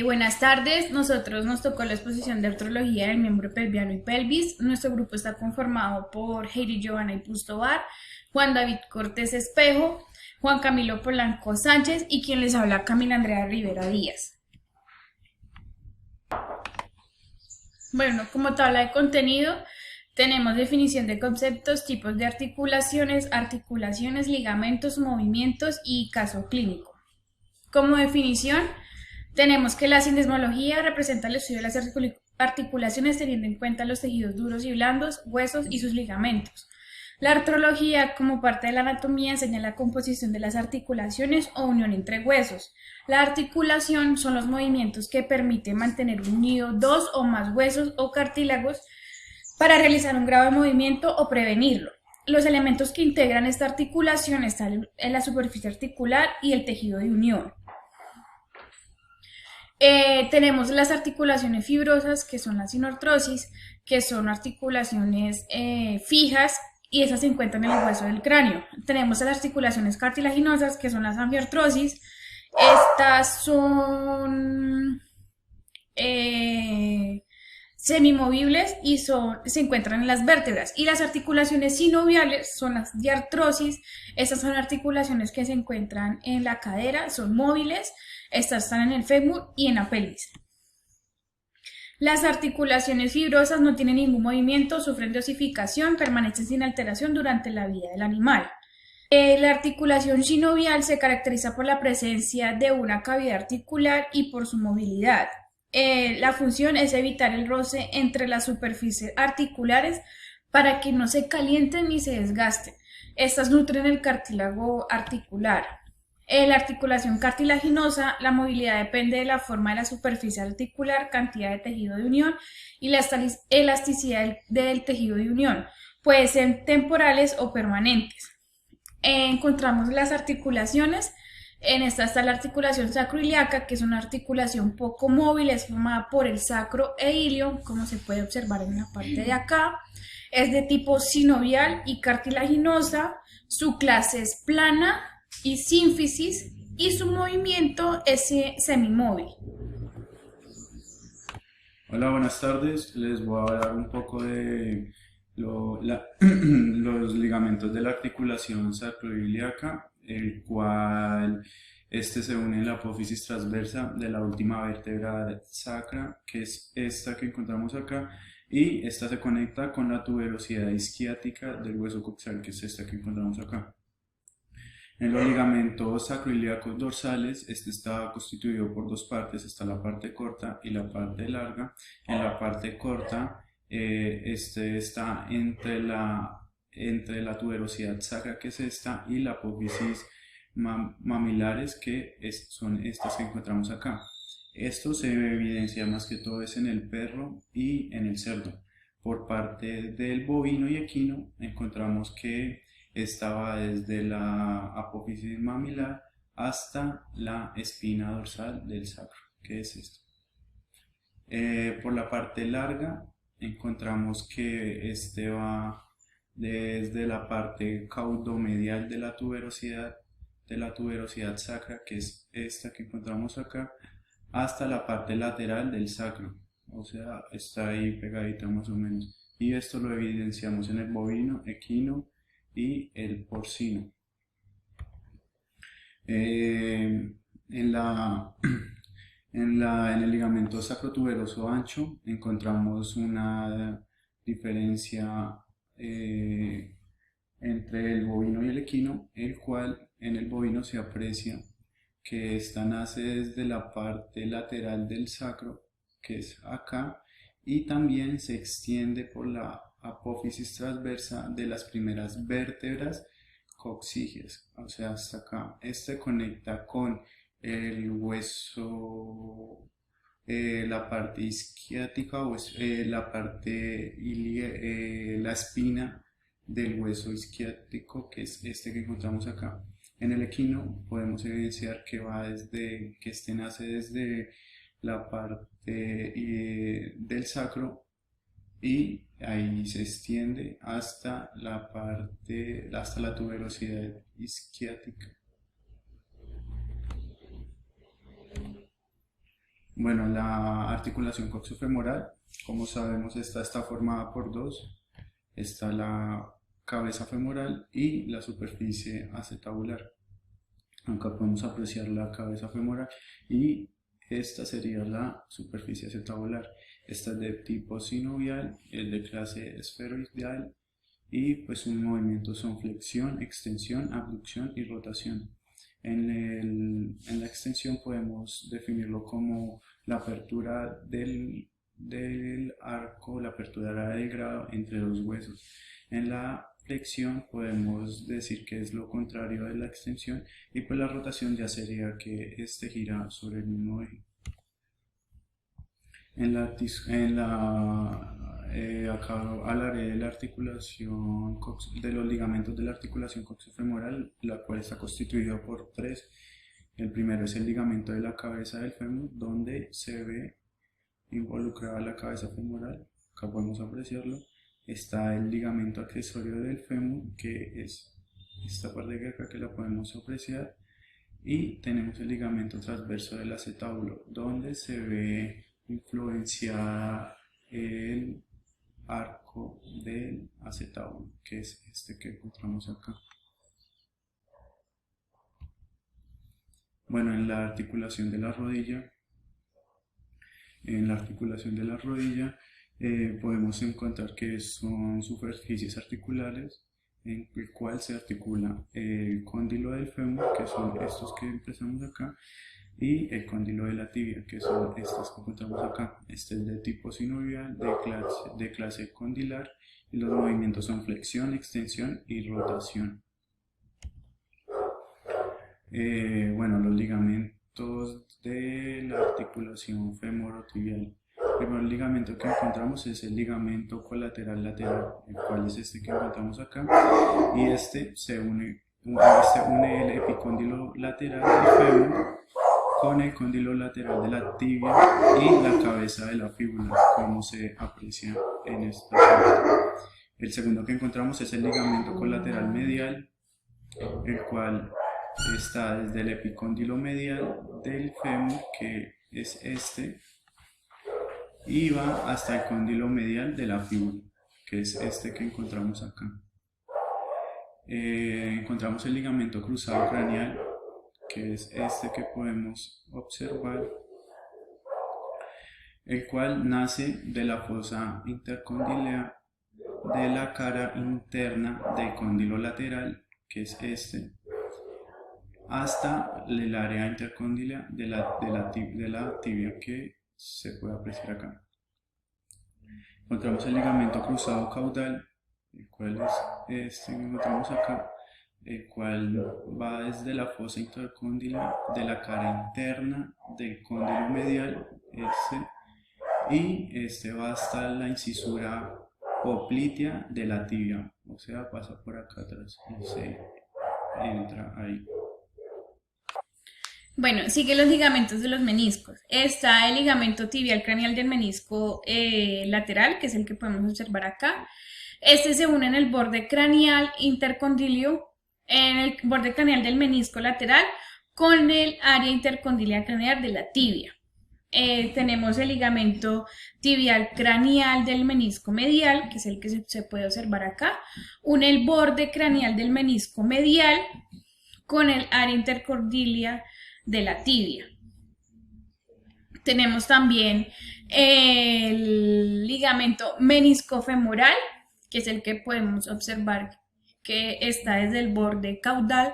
Buenas tardes, nosotros nos tocó la exposición de artrología del miembro pelviano y pelvis. Nuestro grupo está conformado por Heidi Giovanna y Pustovar, Juan David Cortés Espejo, Juan Camilo Polanco Sánchez y quien les habla Camila Andrea Rivera Díaz. Bueno, como tabla de contenido, tenemos definición de conceptos, tipos de articulaciones, ligamentos, movimientos y caso clínico. Como definición, tenemos que la sindesmología representa el estudio de las articulaciones teniendo en cuenta los tejidos duros y blandos, huesos y sus ligamentos. La artrología, como parte de la anatomía, enseña la composición de las articulaciones o unión entre huesos. La articulación son los movimientos que permiten mantener unido dos o más huesos o cartílagos para realizar un grave movimiento o prevenirlo. Los elementos que integran esta articulación están en la superficie articular y el tejido de unión. Tenemos las articulaciones fibrosas, que son la sinortrosis, que son articulaciones fijas y esas se encuentran en el hueso del cráneo. Tenemos las articulaciones cartilaginosas, que son las ambiartrosis. Estas son semimovibles y se encuentran en las vértebras. Y las articulaciones sinoviales son las diartrosis. Estas son articulaciones que se encuentran en la cadera, son móviles. Estas están en el fémur y en la pelvis. Las articulaciones fibrosas no tienen ningún movimiento, sufren de osificación, permanecen sin alteración durante la vida del animal. La articulación sinovial se caracteriza por la presencia de una cavidad articular y por su movilidad. La función es evitar el roce entre las superficies articulares para que no se calienten ni se desgasten. Estas nutren el cartílago articular. La articulación cartilaginosa, la movilidad depende de la forma de la superficie articular, cantidad de tejido de unión y la elasticidad del tejido de unión. Pueden ser temporales o permanentes. Encontramos las articulaciones. En esta está la articulación sacroiliaca, que es una articulación poco móvil, es formada por el sacro e ilio, como se puede observar en la parte de acá. Es de tipo sinovial y cartilaginosa, su clase es plana y sínfisis y su movimiento es semimóvil. Hola, buenas tardes. Les voy a hablar un poco de los ligamentos de la articulación sacroiliaca, el cual se une en la apófisis transversa de la última vértebra sacra, que es esta que encontramos acá, y esta se conecta con la tuberosidad isquiática del hueso coxal, que es esta que encontramos acá. En los ligamentos sacroiliacos dorsales, este está constituido por dos partes, está la parte corta y la parte larga. En la parte corta, este está entre la tuberosidad sacra, que es esta, y la apófisis mamilares, que son estas que encontramos acá. Esto se evidencia más que todo es en el perro y en el cerdo. Por parte del bovino y equino, encontramos que estaba desde la apófisis mamilar hasta la espina dorsal del sacro, que es esto. Por la parte larga encontramos que este va desde la parte caudomedial de la tuberosidad sacra, que es esta que encontramos acá, hasta la parte lateral del sacro, o sea, está ahí pegadita más o menos. Y esto lo evidenciamos en el bovino, equino y el porcino. En el ligamento sacrotuberoso ancho encontramos una diferencia entre el bovino y el equino, el cual en el bovino se aprecia que esta nace desde la parte lateral del sacro, que es acá, y también se extiende por la apófisis transversa de las primeras vértebras coxígeas, o sea, hasta acá. Este conecta con el hueso, la parte isquiática o la parte la espina del hueso isquiático, que es este que encontramos acá. En el equino podemos evidenciar que este nace desde la parte del sacro y ahí se extiende hasta la tuberosidad isquiática. Bueno, la articulación coxofemoral, como sabemos, está formada por dos. Está la cabeza femoral y la superficie acetabular. Acá podemos apreciar la cabeza femoral y esta sería la superficie acetabular. Esta es de tipo sinovial, es de clase esferoidal y pues sus movimientos son flexión, extensión, abducción y rotación. En la extensión podemos definirlo como la apertura del arco, la apertura del grado entre dos huesos. En la flexión podemos decir que es lo contrario de la extensión y pues la rotación ya sería que este gira sobre el mismo eje. Acá hablaré de la articulación, de los ligamentos de la articulación coxofemoral, la cual está constituida por tres. El primero es el ligamento de la cabeza del fémur, donde se ve involucrada la cabeza femoral. Acá podemos apreciarlo. Está el ligamento accesorio del fémur, que es esta parte de acá que la podemos apreciar. Y tenemos el ligamento transverso del acetábulo, donde se ve influenciada el arco del acetábulo, que es este que encontramos acá. Bueno, en la articulación de la rodilla, podemos encontrar que son superficies articulares en el cual se articula el cóndilo del fémur, que son estos que empezamos acá, y el cóndilo de la tibia, que son estas que encontramos acá. Este es de tipo sinovial, de clase condilar, y los movimientos son flexión, extensión y rotación. Bueno, los ligamentos de la articulación femorotibial. El primer ligamento que encontramos es el ligamento colateral lateral, el cual es este que encontramos acá, y este une el epicóndilo lateral del fémur con el cóndilo lateral de la tibia y la cabeza de la fíbula, como se aprecia en esta parte. El segundo que encontramos es el ligamento colateral medial, el cual está desde el epicóndilo medial del fémur, que es este, y va hasta el cóndilo medial de la fíbula, que es este que encontramos acá. Encontramos el ligamento cruzado craneal, que es este que podemos observar, el cual nace de la fosa intercondilea de la cara interna del cóndilo lateral, que es este, hasta el área intercondilea de la tibia, que se puede apreciar acá. Encontramos el ligamento cruzado caudal, el cual es este que encontramos acá, el cual va desde la fosa intercóndila de la cara interna del cóndilo medial, y este va hasta la incisura poplitea de la tibia, o sea, pasa por acá atrás y se entra ahí. Bueno, sigue los ligamentos de los meniscos. Está el ligamento tibial craneal del menisco lateral, que es el que podemos observar acá. Este se une en el borde craneal intercondilio, en el borde craneal del menisco lateral, con el área intercondiliar craneal de la tibia. Tenemos el ligamento tibial craneal del menisco medial, que es el que se puede observar acá. Une el borde craneal del menisco medial con el área intercondilia de la tibia. Tenemos también el ligamento meniscofemoral, que es el que podemos observar que está desde el borde caudal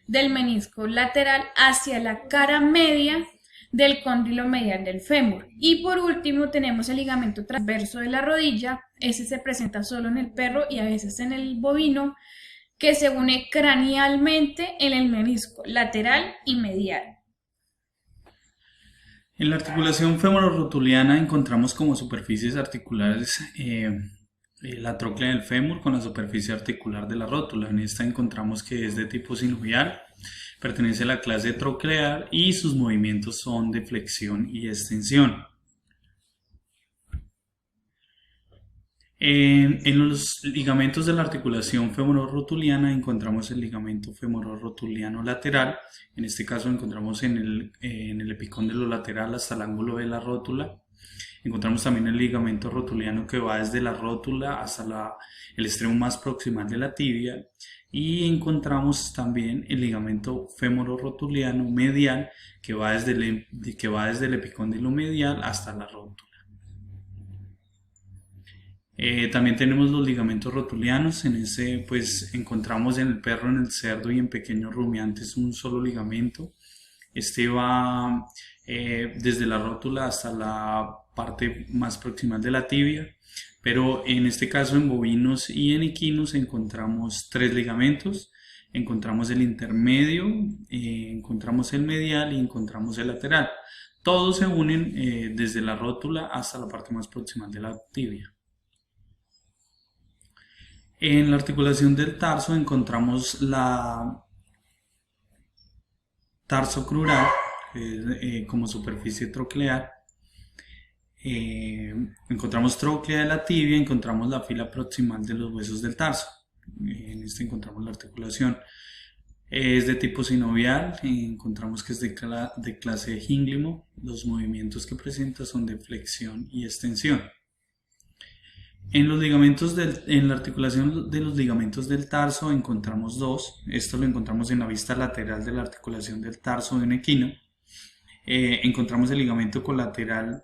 del menisco lateral hacia la cara media del cóndilo medial del fémur. Y por último tenemos el ligamento transverso de la rodilla. Ese se presenta solo en el perro y a veces en el bovino, que se une cranealmente en el menisco lateral y medial. En la articulación femororotuliana encontramos como superficies articulares la tróclea del fémur con la superficie articular de la rótula. En esta encontramos que es de tipo sinovial, pertenece a la clase troclear y sus movimientos son de flexión y extensión. En los ligamentos de la articulación femororrotuliana encontramos el ligamento femororrotuliano lateral. En este caso encontramos en el epicóndilo lateral hasta el ángulo de la rótula. Encontramos también el ligamento rotuliano que va desde la rótula hasta el extremo más proximal de la tibia. Y encontramos también el ligamento femororrotuliano medial que va desde el epicóndilo medial hasta la rótula. También tenemos los ligamentos rotulianos. En ese pues encontramos en el perro, en el cerdo y en pequeños rumiantes un solo ligamento. Este va desde la rótula hasta la parte más proximal de la tibia, pero en este caso en bovinos y en equinos encontramos 3 ligamentos. Encontramos el intermedio, encontramos el medial y encontramos el lateral. Todos se unen desde la rótula hasta la parte más proximal de la tibia. En la articulación del tarso encontramos la tarso crural como superficie troclear. Encontramos tróclea de la tibia, encontramos la fila proximal de los huesos del tarso. En este encontramos la articulación. Es de tipo sinovial, encontramos que es de clase de Hinglimo. Los movimientos que presenta son de flexión y extensión. En la articulación de los ligamentos del tarso encontramos 2. Esto lo encontramos en la vista lateral de la articulación del tarso de un equino. Encontramos el ligamento colateral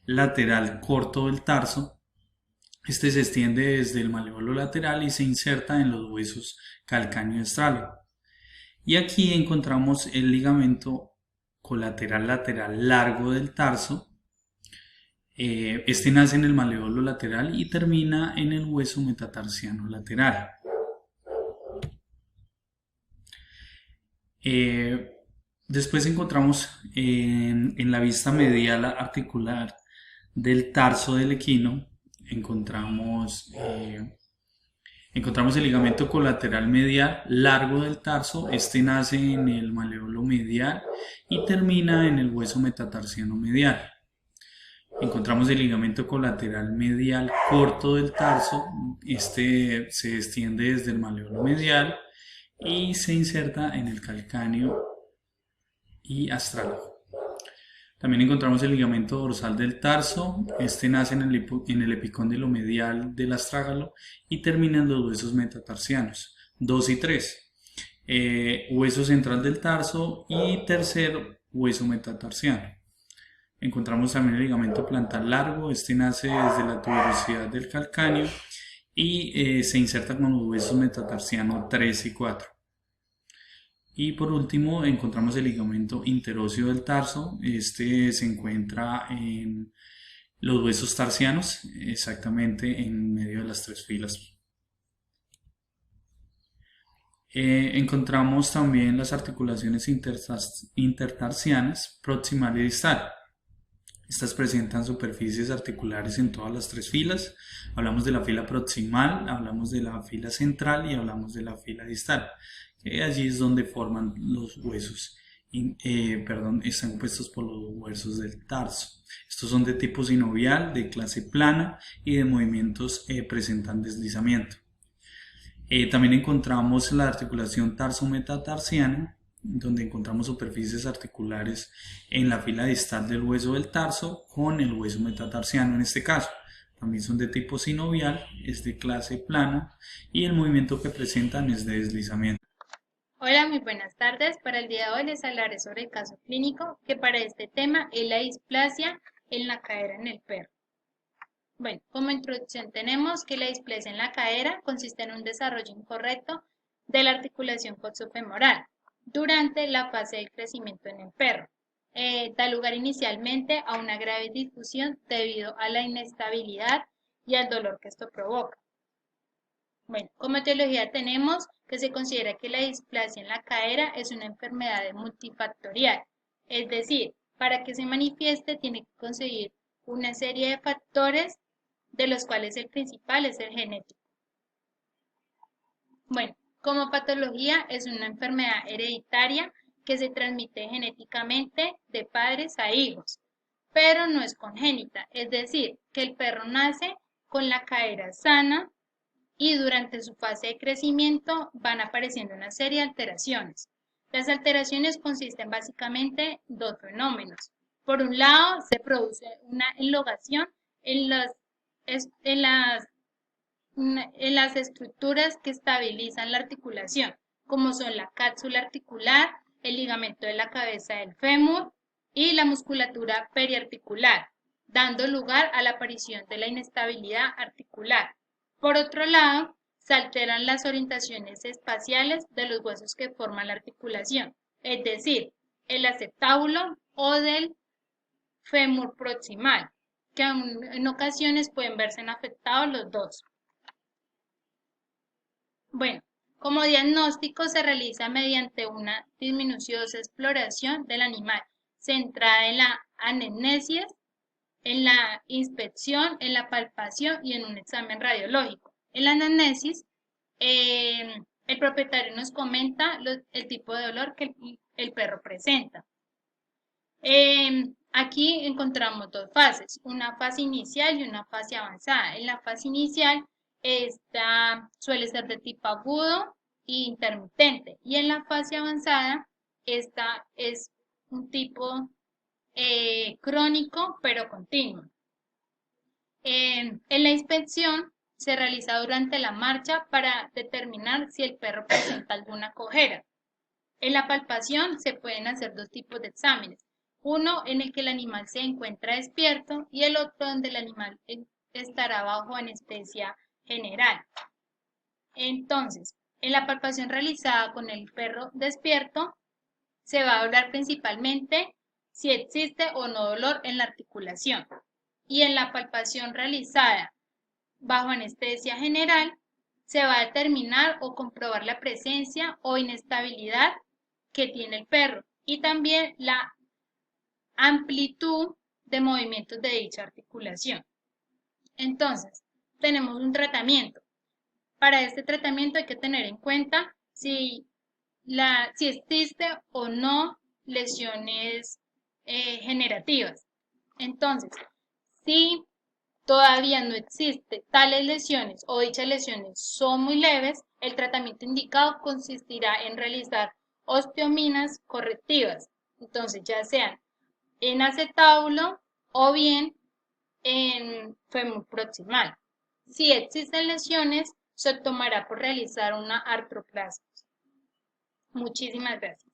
lateral corto del tarso. Este se extiende desde el maleolo lateral y se inserta en los huesos calcáneo y estralo. Y aquí encontramos el ligamento colateral lateral largo del tarso. Este nace en el maleolo lateral y termina en el hueso metatarsiano lateral. Después encontramos en la vista medial articular del tarso del equino, encontramos el ligamento colateral medial largo del tarso. Este nace en el maleolo medial y termina en el hueso metatarsiano medial. Encontramos el ligamento colateral medial corto del tarso. Este se extiende desde el maleolo medial y se inserta en el calcáneo y astrálago. También encontramos el ligamento dorsal del tarso. Este nace en el epicóndilo medial del astrágalo y termina en los huesos metatarsianos 2 y 3. Hueso central del tarso y tercer hueso metatarsiano. Encontramos también el ligamento plantar largo. Este nace desde la tuberosidad del calcáneo y se inserta con los huesos metatarsiano 3 y 4. Y por último encontramos el ligamento interóseo del tarso. Este se encuentra en los huesos tarsianos, exactamente en medio de las 3 filas. Encontramos también las articulaciones intertarsianas proximal y distal. Estas presentan superficies articulares en todas las 3 filas. Hablamos de la fila proximal, hablamos de la fila central y hablamos de la fila distal. Allí es donde forman los huesos, están compuestos por los huesos del tarso. Estos son de tipo sinovial, de clase plana y de movimientos presentan deslizamiento. También encontramos la articulación tarso-metatarsiana, donde encontramos superficies articulares en la fila distal del hueso del tarso con el hueso metatarsiano en este caso. También son de tipo sinovial, es de clase plana y el movimiento que presentan es de deslizamiento. Hola, muy buenas tardes. Para el día de hoy les hablaré sobre el caso clínico, que para este tema es la displasia en la cadera en el perro. Bueno, como introducción tenemos que la displasia en la cadera consiste en un desarrollo incorrecto de la articulación coxofemoral durante la fase del crecimiento en el perro. Da lugar inicialmente a una grave difusión debido a la inestabilidad y al dolor que esto provoca. Bueno, como etiología tenemos que se considera que la displasia en la cadera es una enfermedad multifactorial, es decir, para que se manifieste tiene que conseguir una serie de factores, de los cuales el principal es el genético. Bueno, como patología es una enfermedad hereditaria que se transmite genéticamente de padres a hijos, pero no es congénita, es decir, que el perro nace con la cadera sana y durante su fase de crecimiento van apareciendo una serie de alteraciones. Las alteraciones consisten básicamente en dos fenómenos. Por un lado, se produce una elongación en las estructuras que estabilizan la articulación, como son la cápsula articular, el ligamento de la cabeza del fémur y la musculatura periarticular, dando lugar a la aparición de la inestabilidad articular. Por otro lado, se alteran las orientaciones espaciales de los huesos que forman la articulación, es decir, el acetábulo o del fémur proximal, que en ocasiones pueden verse afectados los dos. Bueno, como diagnóstico se realiza mediante una minuciosa exploración del animal, centrada en la anamnesis, en la inspección, en la palpación y en un examen radiológico. En la anamnesis, el propietario nos comenta el tipo de dolor que el perro presenta. Aquí encontramos dos fases, una fase inicial y una fase avanzada. En la fase inicial, esta suele ser de tipo agudo e intermitente, y en la fase avanzada, esta es un tipo crónico pero continuo. En la inspección se realiza durante la marcha para determinar si el perro presenta alguna cojera. En la palpación se pueden hacer dos tipos de exámenes, uno en el que el animal se encuentra despierto y el otro donde el animal estará bajo anestesia general. Entonces, en la palpación realizada con el perro despierto, se va a hablar principalmente si existe o no dolor en la articulación. Y en la palpación realizada bajo anestesia general, se va a determinar o comprobar la presencia o inestabilidad que tiene el perro y también la amplitud de movimientos de dicha articulación. Entonces, tenemos un tratamiento. Para este tratamiento hay que tener en cuenta si existe o no lesiones generativas. Entonces, si todavía no existen tales lesiones o dichas lesiones son muy leves, el tratamiento indicado consistirá en realizar osteominas correctivas, entonces ya sean en acetábulo o bien en fémur proximal. Si existen lesiones, se tomará por realizar una artroplastia. Muchísimas gracias.